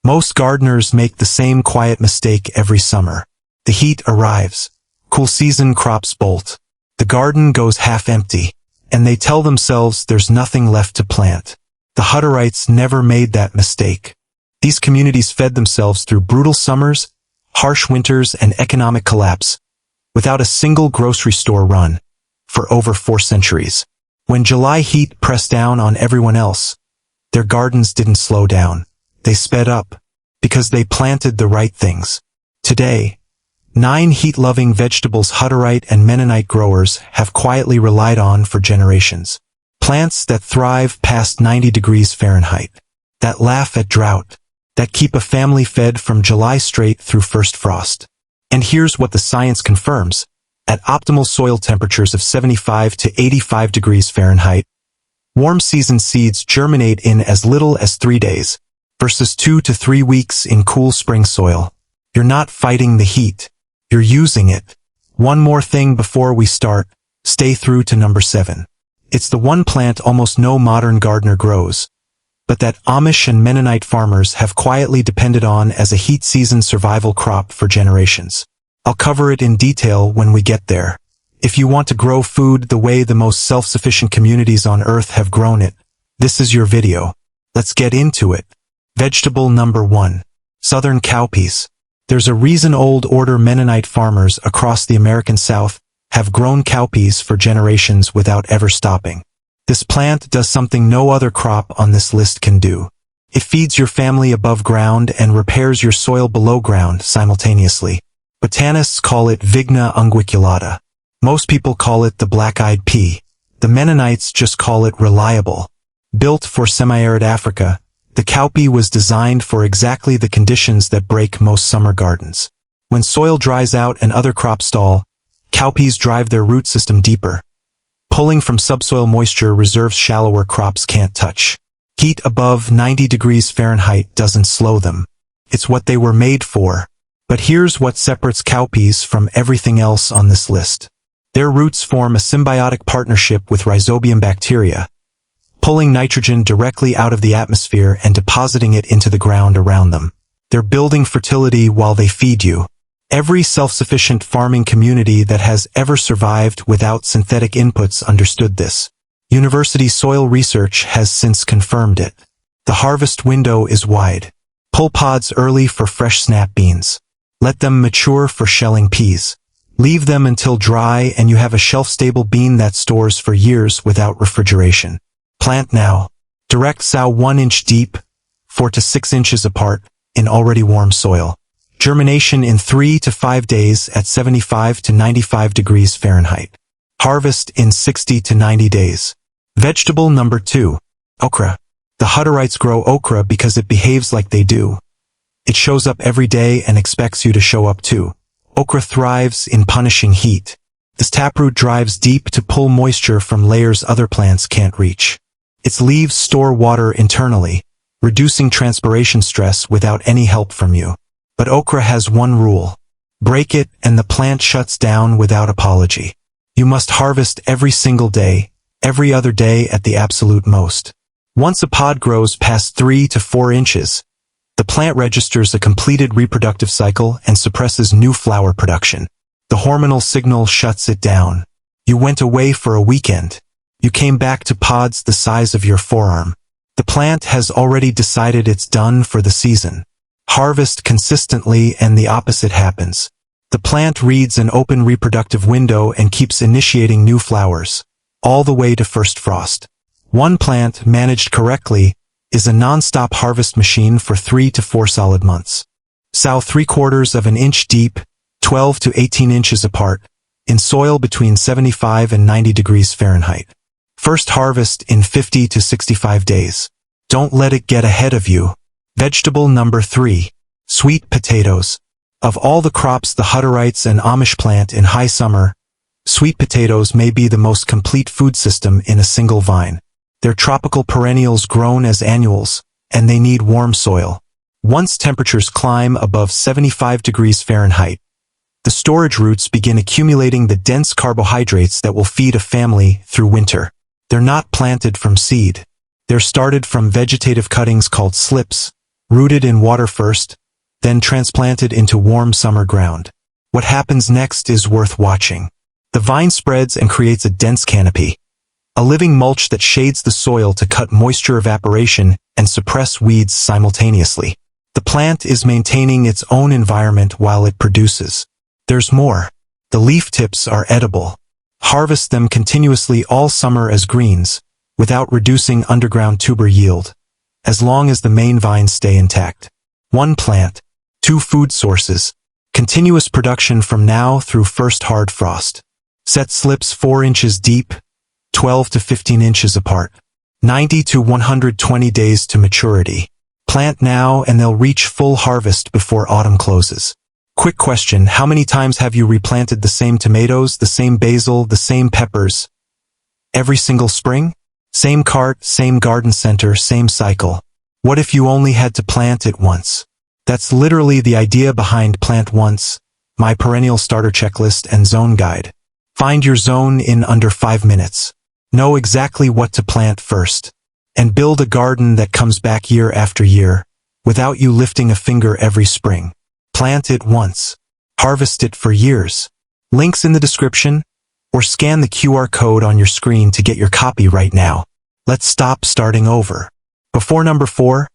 Most gardeners make the same quiet mistake every summer. The heat arrives. Cool season crops bolt. The garden goes half empty, and they tell themselves there's nothing left to plant. The Hutterites never made that mistake. These communities fed themselves through brutal summers, harsh winters, and economic collapse, without a single grocery store run, for over 4 centuries. When July heat pressed down on everyone else, their gardens didn't slow down. They sped up, because they planted the right things. Today, 9 heat-loving vegetables Hutterite and Mennonite growers have quietly relied on for generations. Plants that thrive past 90 degrees Fahrenheit, that laugh at drought, that keep a family fed from July straight through first frost. And here's what the science confirms. At optimal soil temperatures of 75 to 85 degrees Fahrenheit, warm season seeds germinate in as little as 3 days, versus 2 to 3 weeks in cool spring soil. You're not fighting the heat. You're using it. One more thing before we start. Stay through to number 7. It's the one plant almost no modern gardener grows, but that Amish and Mennonite farmers have quietly depended on as a heat season survival crop for generations. I'll cover it in detail when we get there. If you want to grow food the way the most self-sufficient communities on Earth have grown it, this is your video. Let's get into it. Vegetable number 1. Southern cowpeas. There's a reason old order Mennonite farmers across the American South have grown cowpeas for generations without ever stopping. This plant does something no other crop on this list can do. It feeds your family above ground and repairs your soil below ground simultaneously. Botanists call it Vigna unguiculata. Most people call it the black-eyed pea. The Mennonites just call it reliable. Built for semi-arid Africa, the cowpea was designed for exactly the conditions that break most summer gardens. When soil dries out and other crops stall, cowpeas drive their root system deeper. Pulling from subsoil moisture reserves shallower crops can't touch. Heat above 90 degrees Fahrenheit doesn't slow them. It's what they were made for. But here's what separates cowpeas from everything else on this list. Their roots form a symbiotic partnership with rhizobium bacteria, pulling nitrogen directly out of the atmosphere and depositing it into the ground around them. They're building fertility while they feed you. Every self-sufficient farming community that has ever survived without synthetic inputs understood this. University soil research has since confirmed it. The harvest window is wide. Pull pods early for fresh snap beans. Let them mature for shelling peas. Leave them until dry and you have a shelf-stable bean that stores for years without refrigeration. Plant now. Direct sow 1 inch deep, 4 to 6 inches apart, in already warm soil. Germination in 3 to 5 days at 75 to 95 degrees Fahrenheit. Harvest in 60 to 90 days. Vegetable number 2. Okra. The Hutterites grow okra because it behaves like they do. It shows up every day and expects you to show up too. Okra thrives in punishing heat. This taproot drives deep to pull moisture from layers other plants can't reach. Its leaves store water internally, reducing transpiration stress without any help from you. But okra has one rule. Break it and the plant shuts down without apology. You must harvest every single day, every other day at the absolute most. Once a pod grows past 3 to 4 inches, the plant registers a completed reproductive cycle and suppresses new flower production. The hormonal signal shuts it down. You went away for a weekend. You came back to pods the size of your forearm. The plant has already decided it's done for the season. Harvest consistently and the opposite happens. The plant reads an open reproductive window and keeps initiating new flowers, all the way to first frost. One plant, managed correctly, is a non-stop harvest machine for 3 to 4 solid months. Sow 3/4 of an inch deep, 12 to 18 inches apart, in soil between 75 and 90 degrees Fahrenheit. First harvest in 50 to 65 days. Don't let it get ahead of you. Vegetable number 3. Sweet potatoes. Of all the crops the Hutterites and Amish plant in high summer, sweet potatoes may be the most complete food system in a single vine. They're tropical perennials grown as annuals, and they need warm soil. Once temperatures climb above 75 degrees Fahrenheit, the storage roots begin accumulating the dense carbohydrates that will feed a family through winter. They're not planted from seed. They're started from vegetative cuttings called slips, rooted in water first, then transplanted into warm summer ground. What happens next is worth watching. The vine spreads and creates a dense canopy, a living mulch that shades the soil to cut moisture evaporation and suppress weeds simultaneously. The plant is maintaining its own environment while it produces. There's more. The leaf tips are edible. Harvest them continuously all summer as greens, without reducing underground tuber yield, as long as the main vines stay intact. One plant, two food sources, continuous production from now through first hard frost. Set slips 4 inches deep, 12 to 15 inches apart. 90 to 120 days to maturity. Plant now and they'll reach full harvest before autumn closes. Quick question, how many times have you replanted the same tomatoes, the same basil, the same peppers? Every single spring? Same cart, same garden center, same cycle. What if you only had to plant it once? That's literally the idea behind Plant Once, my perennial starter checklist and zone guide. Find your zone in under 5 minutes. Know exactly what to plant first. And build a garden that comes back year after year, without you lifting a finger every spring. Plant it once. Harvest it for years. Links in the description, or scan the QR code on your screen to get your copy right now. Let's stop starting over. Before number 4,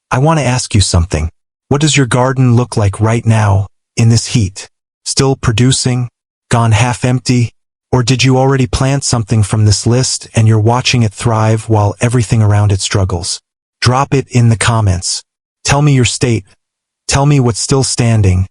I want to ask you something. What does your garden look like right now, in this heat? Still producing? Gone half empty? Or did you already plant something from this list and you're watching it thrive while everything around it struggles? Drop it in the comments. Tell me your state. Tell me what's still standing.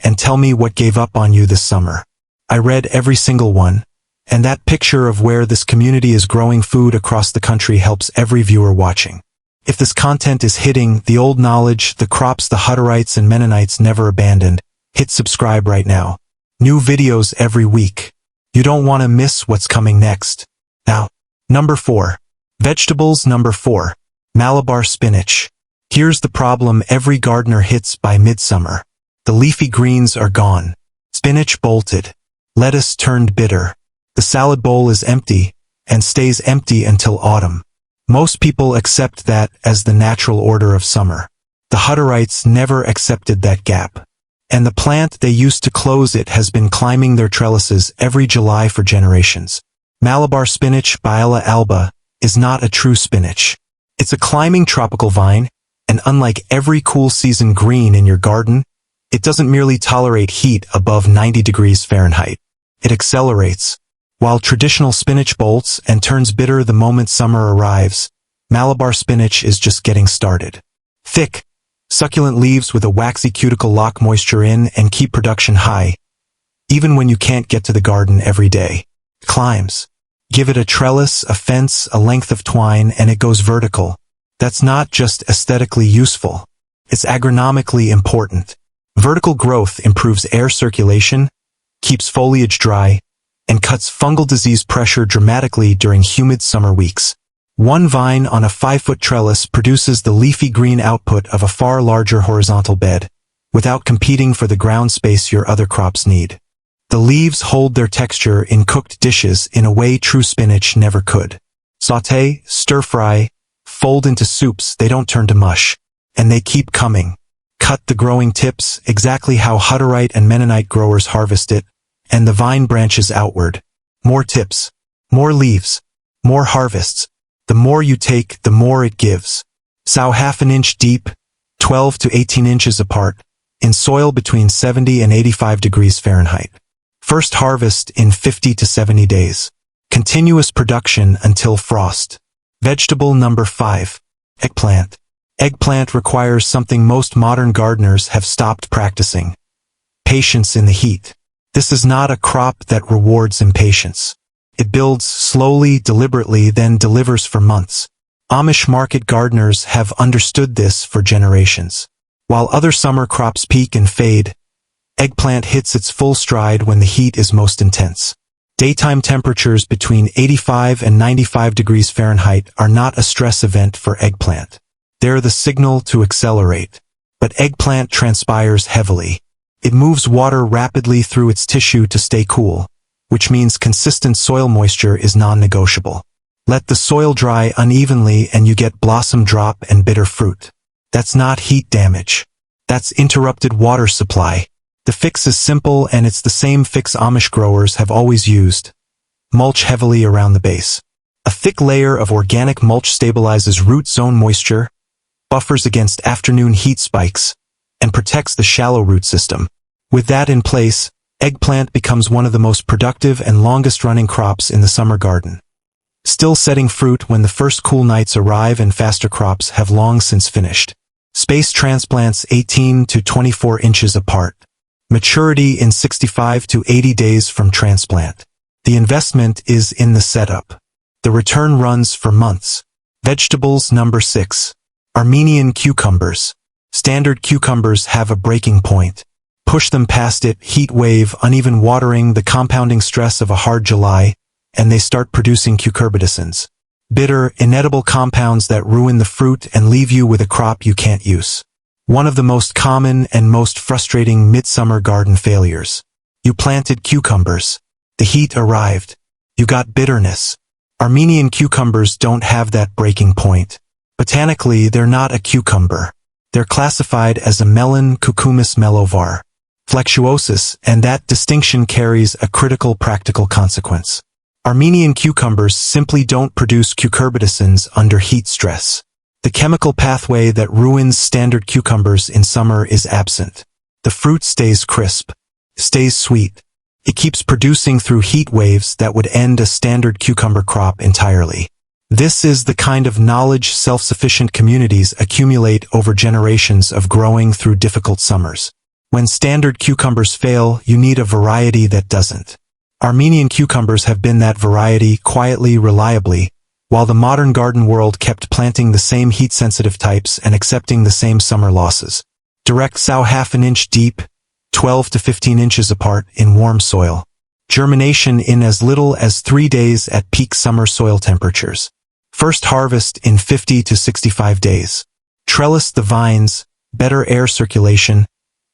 And tell me what gave up on you this summer. I read every single one. And that picture of where this community is growing food across the country helps every viewer watching. If this content is hitting the old knowledge, the crops the Hutterites and Mennonites never abandoned, hit subscribe right now. New videos every week. You don't want to miss what's coming next. Now, number 4. Vegetables. Number 4. Malabar spinach. Here's the problem every gardener hits by midsummer. The leafy greens are gone. Spinach bolted. Lettuce turned bitter. The salad bowl is empty, and stays empty until autumn. Most people accept that as the natural order of summer. The Hutterites never accepted that gap. And the plant they used to close it has been climbing their trellises every July for generations. Malabar spinach, Biela alba, is not a true spinach. It's a climbing tropical vine, and unlike every cool season green in your garden, it doesn't merely tolerate heat above 90 degrees Fahrenheit. It accelerates. While traditional spinach bolts and turns bitter the moment summer arrives, Malabar spinach is just getting started. Thick, succulent leaves with a waxy cuticle lock moisture in and keep production high, even when you can't get to the garden every day. Climbs. Give it a trellis, a fence, a length of twine, and it goes vertical. That's not just aesthetically useful. It's agronomically important. Vertical growth improves air circulation, keeps foliage dry, and cuts fungal disease pressure dramatically during humid summer weeks. One vine on a 5-foot trellis produces the leafy green output of a far larger horizontal bed, without competing for the ground space your other crops need. The leaves hold their texture in cooked dishes in a way true spinach never could. Sauté, stir-fry, fold into soups, they don't turn to mush. And they keep coming. Cut the growing tips exactly how Hutterite and Mennonite growers harvest it, and the vine branches outward. More tips, more leaves, more harvests. The more you take, the more it gives. Sow ½ inch deep, 12 to 18 inches apart, in soil between 70 and 85 degrees Fahrenheit. First harvest in 50 to 70 days. Continuous production until frost. Vegetable. Number 5. Eggplant. Eggplant requires something most modern gardeners have stopped practicing. Patience in the heat. This is not a crop that rewards impatience. It builds slowly, deliberately, then delivers for months. Amish market gardeners have understood this for generations. While other summer crops peak and fade, eggplant hits its full stride when the heat is most intense. Daytime temperatures between 85 and 95 degrees Fahrenheit are not a stress event for eggplant. They're the signal to accelerate. But eggplant transpires heavily. It moves water rapidly through its tissue to stay cool, which means consistent soil moisture is non-negotiable. Let the soil dry unevenly and you get blossom drop and bitter fruit. That's not heat damage. That's interrupted water supply. The fix is simple, and it's the same fix Amish growers have always used. Mulch heavily around the base. A thick layer of organic mulch stabilizes root zone moisture, buffers against afternoon heat spikes, and protects the shallow root system. With that in place, eggplant becomes one of the most productive and longest-running crops in the summer garden. Still setting fruit when the first cool nights arrive, and faster crops have long since finished. Space transplants 18 to 24 inches apart. Maturity in 65 to 80 days from transplant. The investment is in the setup. The return runs for months. Vegetables number 6. Armenian cucumbers. Standard cucumbers have a breaking point. Push them past it, heat wave, uneven watering, the compounding stress of a hard July, and they start producing cucurbitacins. Bitter, inedible compounds that ruin the fruit and leave you with a crop you can't use. One of the most common and most frustrating midsummer garden failures. You planted cucumbers. The heat arrived. You got bitterness. Armenian cucumbers don't have that breaking point. Botanically, they're not a cucumber. They're classified as a melon, Cucumis melovar. Flexuosis, and that distinction carries a critical practical consequence. Armenian cucumbers simply don't produce cucurbitacins under heat stress. The chemical pathway that ruins standard cucumbers in summer is absent. The fruit stays crisp, stays sweet. It keeps producing through heat waves that would end a standard cucumber crop entirely. This is the kind of knowledge self-sufficient communities accumulate over generations of growing through difficult summers. When standard cucumbers fail, you need a variety that doesn't. Armenian cucumbers have been that variety, quietly, reliably, while the modern garden world kept planting the same heat-sensitive types and accepting the same summer losses. Direct sow 1/2 inch deep, 12 to 15 inches apart in warm soil. Germination in as little as 3 days at peak summer soil temperatures. First harvest in 50 to 65 days. Trellis the vines, better air circulation,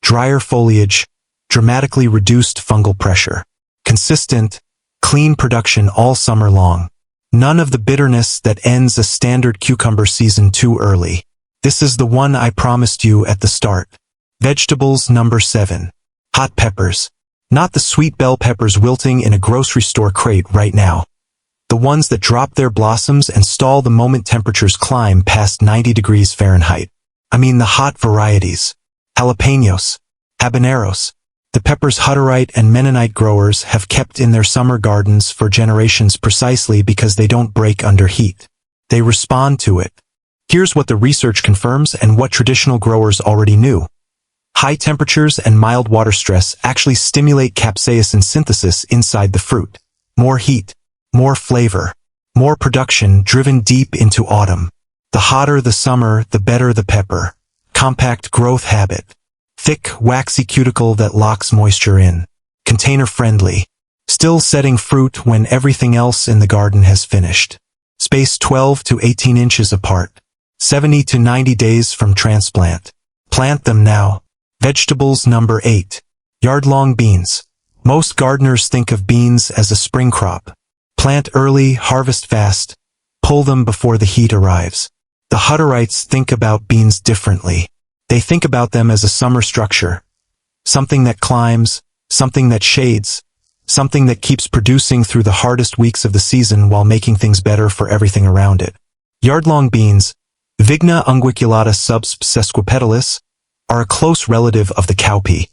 drier foliage, dramatically reduced fungal pressure. Consistent, clean production all summer long. None of the bitterness that ends a standard cucumber season too early. This is the one I promised you at the start. Vegetables number 7. Hot peppers. Not the sweet bell peppers wilting in a grocery store crate right now. The ones that drop their blossoms and stall the moment temperatures climb past 90 degrees Fahrenheit. I mean the hot varieties. Jalapenos, habaneros. The peppers Hutterite and Mennonite growers have kept in their summer gardens for generations precisely because they don't break under heat. They respond to it. Here's what the research confirms and what traditional growers already knew. High temperatures and mild water stress actually stimulate capsaicin synthesis inside the fruit. More heat, more flavor, more production driven deep into autumn. The hotter the summer, the better the pepper. Compact growth habit. Thick, waxy cuticle that locks moisture in. Container friendly. Still setting fruit when everything else in the garden has finished. Space 12 to 18 inches apart. 70 to 90 days from transplant. Plant them now. Vegetables number 8. Yard-long beans. Most gardeners think of beans as a spring crop. Plant early, harvest fast. Pull them before the heat arrives. The Hutterites think about beans differently. They think about them as a summer structure. Something that climbs, something that shades, something that keeps producing through the hardest weeks of the season while making things better for everything around it. Yard-long beans, Vigna unguiculata subsp sesquipetalis, are a close relative of the cowpea,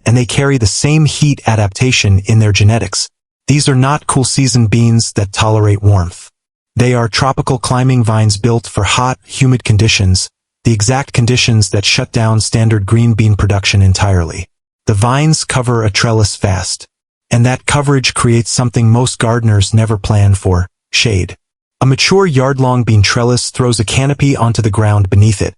and they carry the same heat adaptation in their genetics. These are not cool-season beans that tolerate warmth. They are tropical climbing vines built for hot, humid conditions, the exact conditions that shut down standard green bean production entirely. The vines cover a trellis fast, and that coverage creates something most gardeners never plan for, shade. A mature yard-long bean trellis throws a canopy onto the ground beneath it,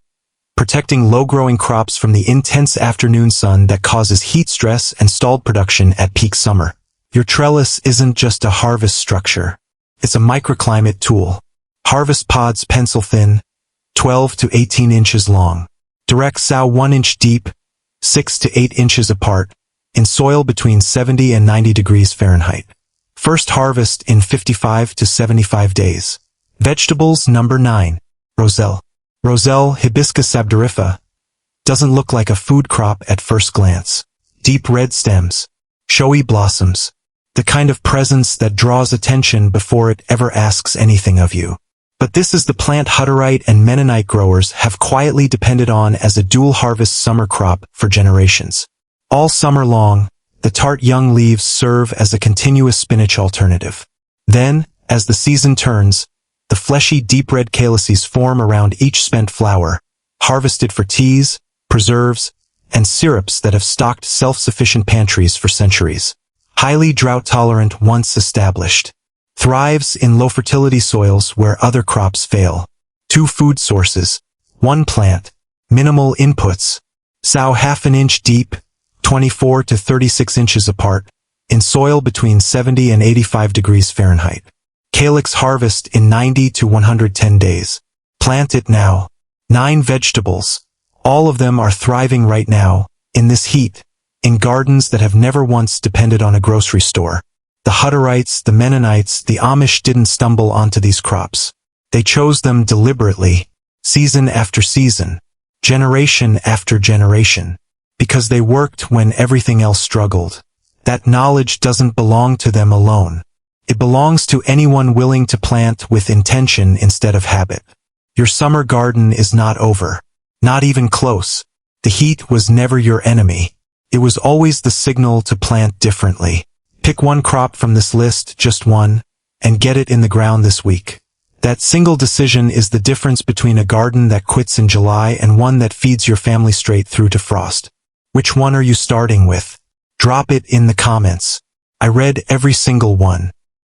protecting low-growing crops from the intense afternoon sun that causes heat stress and stalled production at peak summer. Your trellis isn't just a harvest structure. It's a microclimate tool. Harvest pods pencil thin, 12 to 18 inches long. Direct sow 1 inch deep, 6 to 8 inches apart, in soil between 70 and 90 degrees Fahrenheit. First harvest in 55 to 75 days. Vegetables number 9. Roselle. Roselle Hibiscus sabdorifa doesn't look like a food crop at first glance. Deep red stems, showy blossoms, the kind of presence that draws attention before it ever asks anything of you. But this is the plant Hutterite and Mennonite growers have quietly depended on as a dual-harvest summer crop for generations. All summer long, the tart young leaves serve as a continuous spinach alternative. Then, as the season turns, the fleshy deep red calyces form around each spent flower, harvested for teas, preserves, and syrups that have stocked self-sufficient pantries for centuries. Highly drought-tolerant once established. Thrives in low-fertility soils where other crops fail. 2 food sources. 1 plant. Minimal inputs. Sow half an inch deep, 24 to 36 inches apart, in soil between 70 and 85 degrees Fahrenheit. Calyx harvest in 90 to 110 days. Plant it now. 9 vegetables. All of them are thriving right now, in this heat, in gardens that have never once depended on a grocery store. The Hutterites, the Mennonites, the Amish didn't stumble onto these crops. They chose them deliberately, season after season, generation after generation, because they worked when everything else struggled. That knowledge doesn't belong to them alone. It belongs to anyone willing to plant with intention instead of habit. Your summer garden is not over. Not even close. The heat was never your enemy. It was always the signal to plant differently. Pick 1 crop from this list, just one, and get it in the ground this week. That single decision is the difference between a garden that quits in July and one that feeds your family straight through to frost. Which one are you starting with? Drop it in the comments. I read every single one.